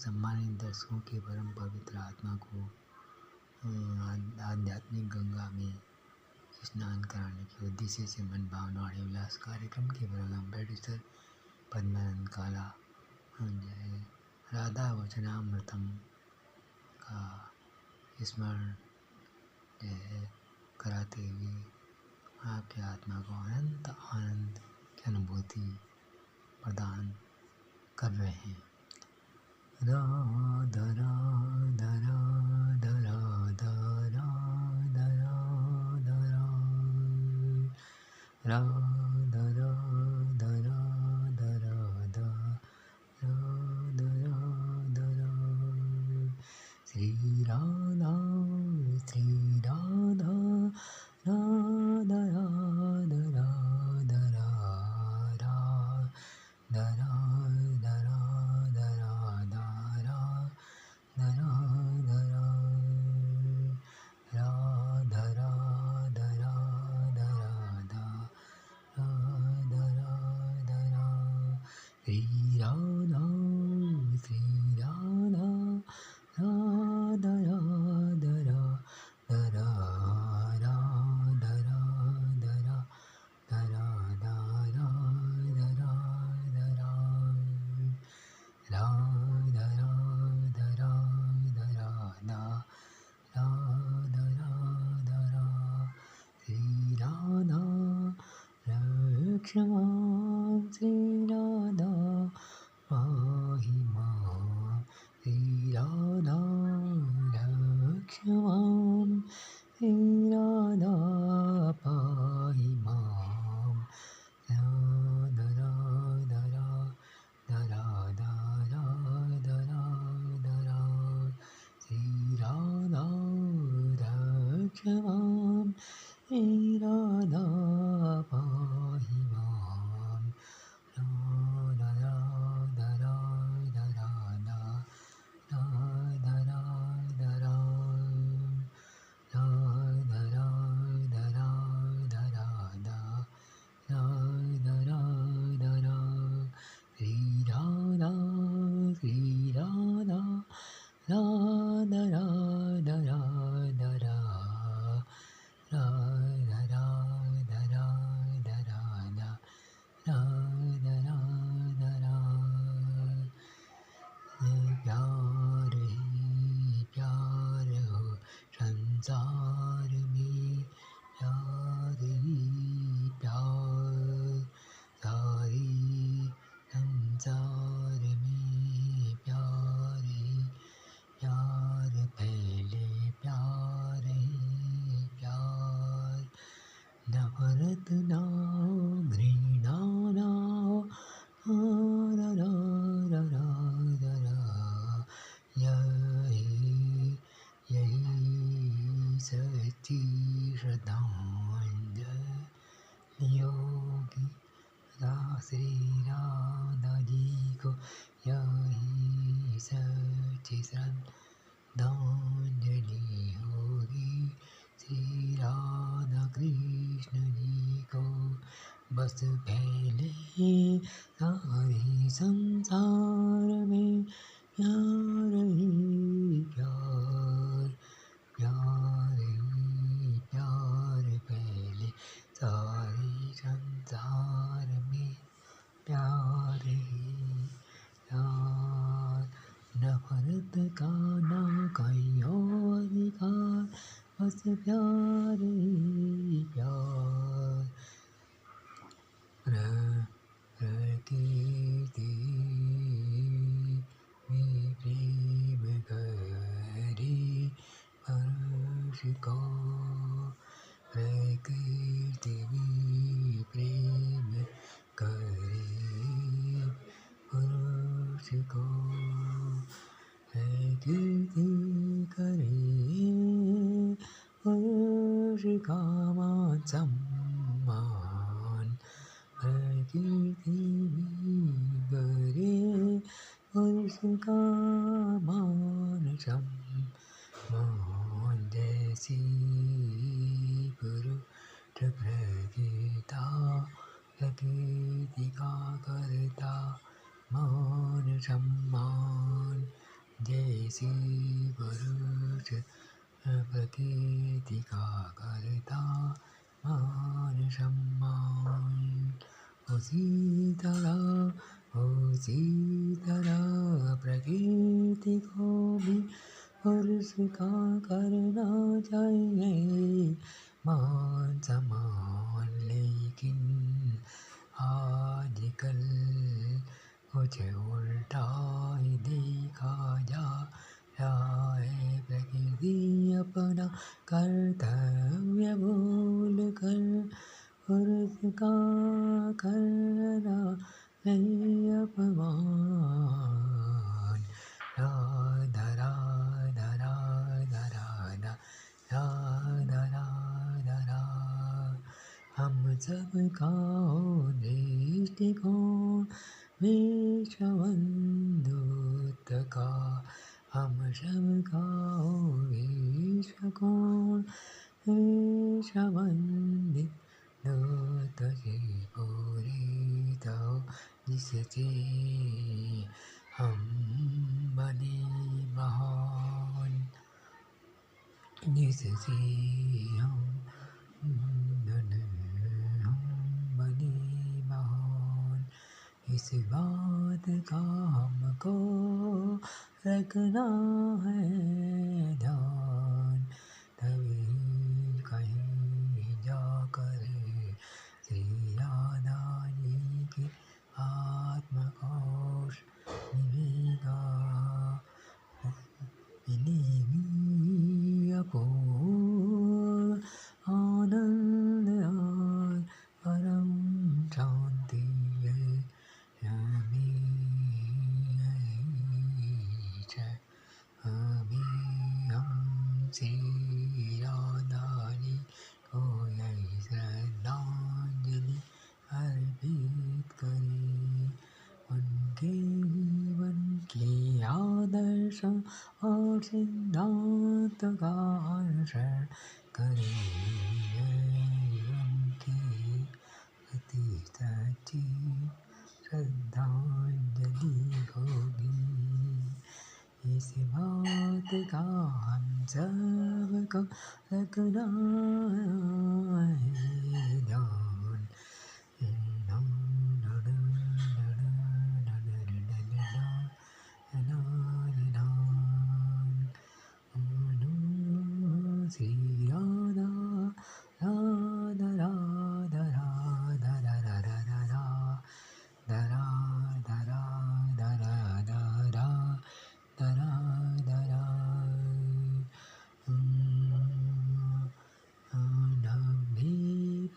सम्मानित दर्शकों के परम पवित्र आत्मा को आध्यात्मिक गंगा में स्नान कराने के उद्देश्य से मन भावना और उल्लास कार्यक्रम के प्रोग्राम प्रोड्यूसर पद्मानंद काला राधा वचनामृतम का स्मरण कराते हुए आपके आत्मा को अनंत आनंद की अनुभूति प्रदान कर रहे हैं। राधा राधा राधा राधा राधा राधा राधा राधा राधा राधा राधा राधा राधा श्री राधा राधा राधा राधा क्षमा श्री राधा पाहि मां श्री राधा क्षमा श्री राधा पाहि मां राधा राधा राधा राधा राधा राधा श्री राधा क्षमा श्री राधा पाहि मां राधा राधा राधा राधा राधा राधा राधा राधा राधा राधा राधा राधा श्री राधा राधा राधा राधा राधा प्यार ही प्यार हो संसार में प्यार ही प्यार सारी संसार में प्यार ही प्यार फैले प्यार ही प्यार नफरत ना हो घृणा ना हो यही सच्ची श्रद्धांजलि होगी श्री राधा जी को यही सच्ची श्रद्धांजलि होगी श्री राधा कृष्ण जी को बस फैले सारे संसार में प्यार ही प्यार प्यार ही प्यार फैले सारे संसार में प्यार ही प्यार नफरत का ना कहीं और अधिकार बस प्यार ही प्यार प्रकृति में प्रेम करे पुरुष को प्रकृति में प्रेम करे पुरुष को प्रकृति करे पुरुष का मान सम्मान प्रकृति में करे पुरुष का मान सम्मान जैसी पुरुष प्रकृता प्रकृति का करता मान सम्मान इसी पुरुष प्रकृति का करता मान सम्मान। उसी तरह प्रकृति को भी पुरुष का करना चाहिए मान सम्मान। लेकिन आजकल कुछ उल्टा ही देखा जा रहा है। प्रकृति अपना कर्तव्य भूल कर पुरुष का करना नहीं अपमान। राधा राधा राधा राधा राधा राधा राधा। हम सबका दृष्टिकोण विश्वबंधुत्व का, हम सबका विश्वकोण विश्वबंधुत्व से पूरित हो, जिससे हम बने महान, जिससे हम बने महान। इस बात का हमको रखना है ध्यान, तभी कहीं जाकर श्री राधा जी के आत्मकोश मिलेगी अपूर्व आनंद और परम शांति है हमें हम श्री राधा जी को यही श्रद्धांजलि अर्पित करें। उनके जीवन के आदर्श और सिद्धांत का अनुसरण करें। उनके प्रति सच्ची श्रद्धांजलि होगी। इस बात का हम सबको रखना है ध्यान। श्री राधा राधा राधा राधा राधा राधा राधा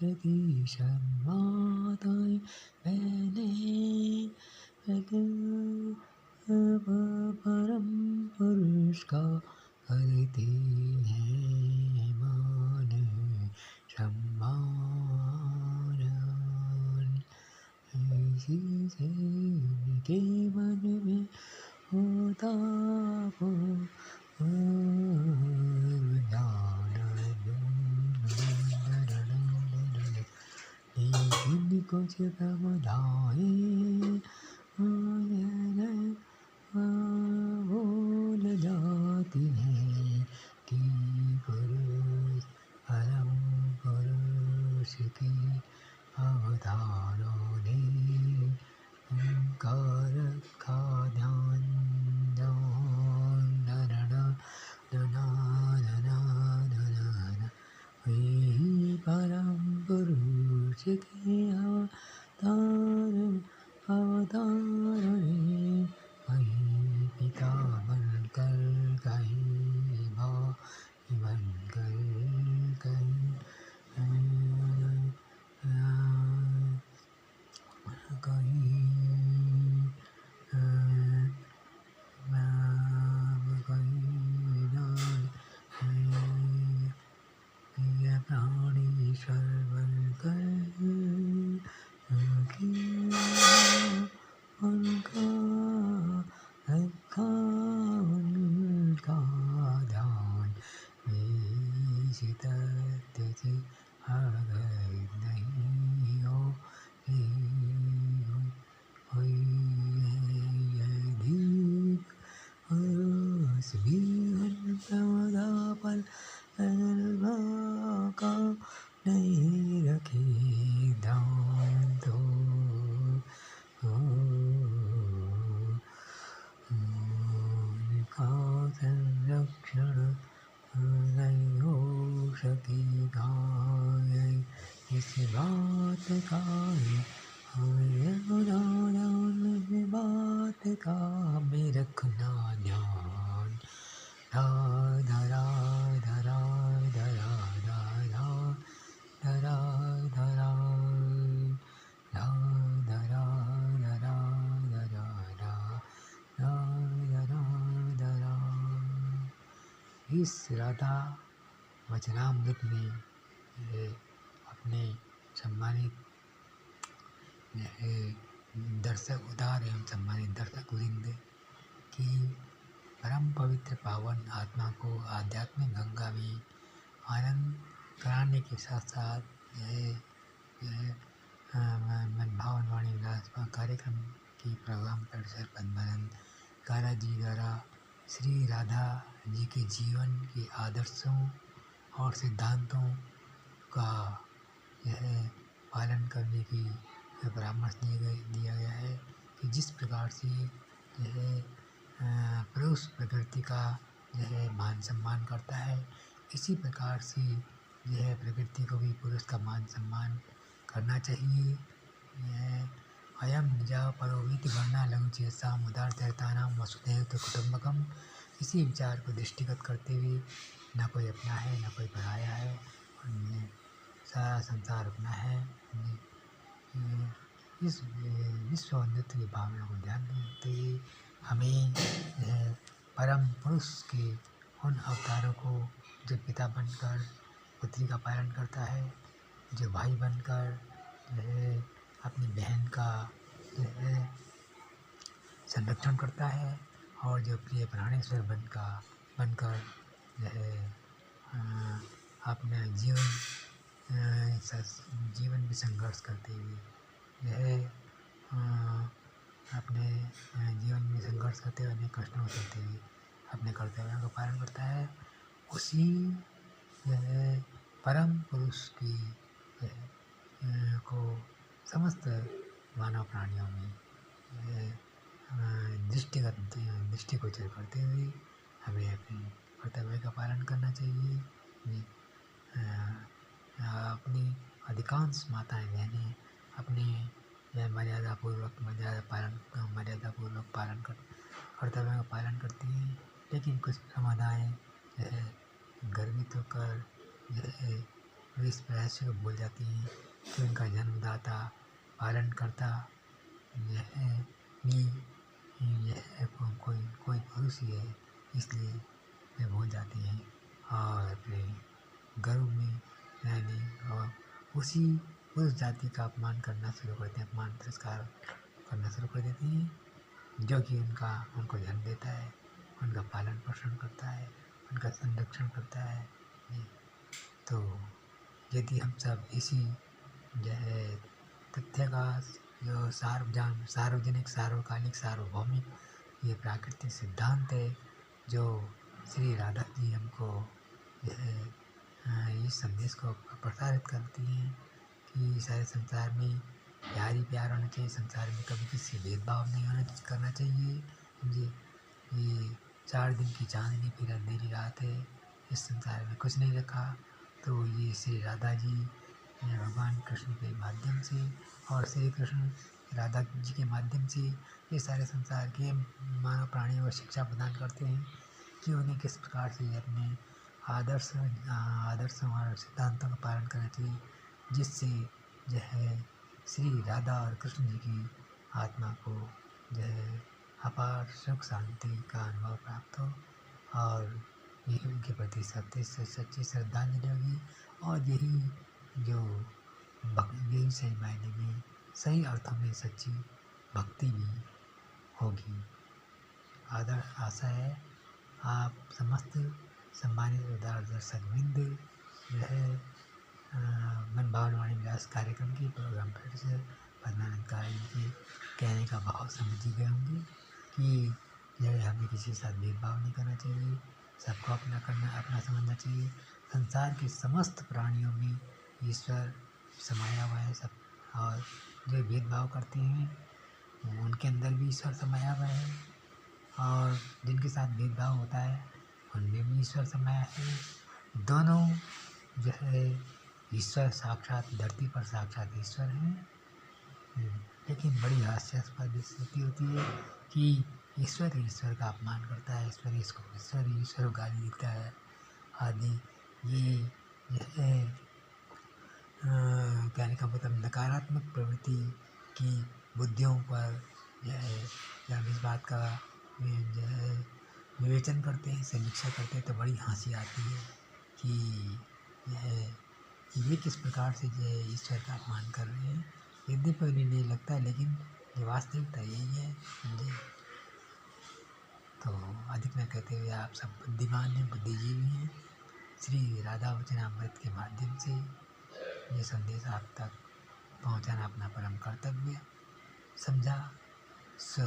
प्रतिशत माताएं बहनें परम पुरुष का करती हैं मान सम्मान। इसी से उनके मन में होता लेकिन कुछ प्रबुधाएं भूल जाती हैं कि पुरुष परम पुरुष के अवतारों ने उनका रखा ध्यान। वही परम पुरुष के अवतार हैं, कहीं पिता बनकर, कहीं भाई बनकर, कहीं प्राणेश्वर बनकर उनका रखा उनका ध्यान। इस तथ्य से अगर नहीं हो हुई है यदि इस जीवन प्रमदा पल का नहीं रखे ध्यान तो का संरक्षण नहीं हो सकेगा। इस बात का हमें इस बात का हमें रखना ध्यान। राधा राधा राधा राधा राधा राधा राधा राधा राधा राधा। इस राधा वचनामृत में अपने सम्मानित दर्शक उदार एवं सम्मानित दर्शक वृंद की परम पवित्र पावन आत्मा को आध्यात्मिक गंगा में आनंद कराने के साथ साथ यह मनभावन वाणी विलास कार्यक्रम की प्रोग्राम प्रोड्यूसर पद्मानंद काला जी द्वारा श्री राधा जी के जीवन के आदर्शों और सिद्धांतों का यह पालन करने की परामर्श दिया गया है कि जिस प्रकार से यह पुरुष प्रकृति का यह मान सम्मान करता है, इसी प्रकार से यह प्रकृति को भी पुरुष का मान सम्मान करना चाहिए। यह अयम निजा परोवीति वर्णा लघु चेतसा मुदारतानां वसुधैव कुटुम्बकम, इसी विचार को दृष्टिगत करते हुए न कोई अपना है न कोई पराया है, और सारा संसार अपना है। इस विश्व उन्नति की भावना को ध्यान में रखते हुए हमें परम पुरुष के उन अवतारों को जो पिता बनकर पुत्री का पालन करता है, जो भाई बनकर अपनी बहन का संरक्षण करता है, और जो प्रिय प्राणेश्वर बनकर अपना जीवन में संघर्ष करते हुए अपने जीवन में संघर्ष करते हुए अनेक कष्टों करते हुए अपने कर्तव्यों का पालन करता है, उसी परम पुरुष की को समस्त मानव प्राणियों में दृष्टिगोचर करते हुए हमें अपने कर्तव्य का पालन करना चाहिए। अपनी अधिकांश माताएं बहनें अपने मर्यादापूर्वक कर्तव्यों का पालन करती हैं, लेकिन कुछ माताएं गर्वित होकर इस रहस्य को भूल जाती हैं कि उनका जन्मदाता पालन करता कोई पुरुष ही है, इसलिए वे भूल जाती हैं और अपने गर्व में रहने और उसी पुरुष जाति का अपमान करना शुरू करते हैं, अपमान तिरस्कार करना शुरू कर देती हैं, जो कि उनको जन्म देता है, उनका पालन पोषण करता है, उनका संरक्षण करता है। तो यदि हम सब इसी तथ्य का जो सार्वजनिक सार्वकालिक सार्वभौमिक ये प्राकृतिक सिद्धांत है, जो श्री राधा जी हमको इस संदेश को प्रसारित करती हैं कि सारे संसार में प्यार ही प्यार होना चाहिए, संसार में कभी किसी भेदभाव नहीं करना चाहिए। ये 4 दिन की चांदनी फिर अंधेरी रात है, इस संसार में कुछ नहीं रखा। तो ये श्री राधा जी भगवान कृष्ण के माध्यम से और श्री कृष्ण राधा जी के माध्यम से ये सारे संसार के मानव प्राणियों को शिक्षा प्रदान करते हैं कि उन्हें किस प्रकार से अपने आदर्शों और सिद्धांतों का पालन करना चाहिए, जिससे श्री राधा और कृष्ण जी की आत्मा को अपार सुख शांति का अनुभव प्राप्त हो, और यही उनके प्रति सच्ची श्रद्धांजलि होगी, और यही सही मायने में सही अर्थों में सच्ची भक्ति भी होगी। आशा है आप समस्त सम्मानित उदार दर्शक वृंद मनभावन वाणी विलास कार्यक्रम की प्रोग्राम प्रोड्यूसर पद्मानंद काला जी के कहने का भाव समझ ही गए होंगे कि हमें किसी के साथ भेदभाव नहीं करना चाहिए, सबको अपना समझना चाहिए। संसार के समस्त प्राणियों में ईश्वर समाया हुआ है सब, और जो भेदभाव करते हैं उनके अंदर भी ईश्वर समाया हुआ है, और जिनके साथ भेदभाव होता है उनमें भी ईश्वर समाया है। दोनों जो है ईश्वर साक्षात, धरती पर साक्षात ईश्वर हैं। लेकिन बड़ी हास्यास्पद स्थिति होती है कि ईश्वर का अपमान करता है, ईश्वर को गाली देता है आदि। ये है कहने का मतलब नकारात्मक प्रवृत्ति की बुद्धियों पर जो है जब हम इस बात का जो है विवेचन करते हैं, समीक्षा करते हैं, तो बड़ी हंसी आती है कि ये किस प्रकार से जो है ईश्वर का अपमान कर रहे हैं। यद्यपि उन्हें नहीं लगता, लेकिन ये वास्तविकता यही है। समझे? तो अधिक न कहते हुए आप सब बुद्धिमान हैं, बुद्धिजीवी हैं। श्री राधा वचनामृत के माध्यम से ये संदेश आप तक पहुंचाना अपना परम कर्तव्य समझा, सो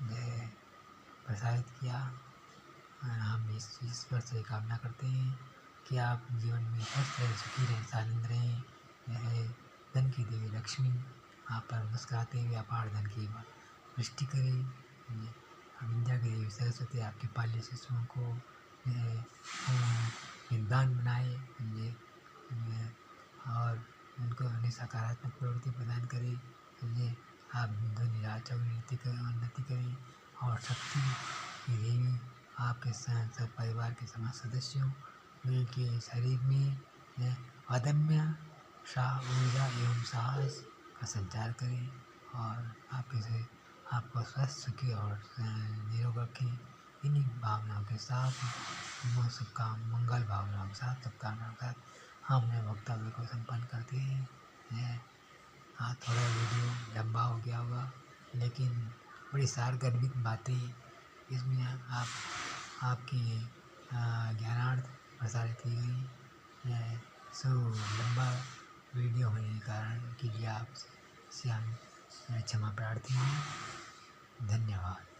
ये प्रसारित किया। हम इस ईश्वर से कामना करते हैं कि आप जीवन में स्वस्थ रहें, सुखी रहें, आनंद रहें। यह धन की देवी लक्ष्मी आप पर मुस्कुराते हुए अपार धन की वृष्टि करें। विद्या की देवी सरस्वती आपके पाले शिशुओं को विद्वान बनाए, और उनको उन्हें सकारात्मक प्रवृत्ति प्रदान करें। समझे? आप निराशा उन्नति करें, और शक्ति की देवी आपके सब परिवार के समस्त सदस्यों के शरीर में अदम्य ऊर्जा एवं साहस का संचार करें, और आपको स्वस्थ, सुखी और निरोग रखें। इन्हीं भावनाओं के साथ, मंगल भावनाओं के साथ, शुभकामनाओं के साथ हम अपने वक्तव्य को संपन्न करते हैं। हाँ, थोड़ा वीडियो लंबा हो गया होगा, लेकिन बड़ी सारगर्भित बातें इसमें आपके ज्ञानार्थ प्रसारित की गई है। सो लंबा वीडियो होने के कारण के लिए आपसे हम क्षमा प्रार्थी हैं। धन्यवाद।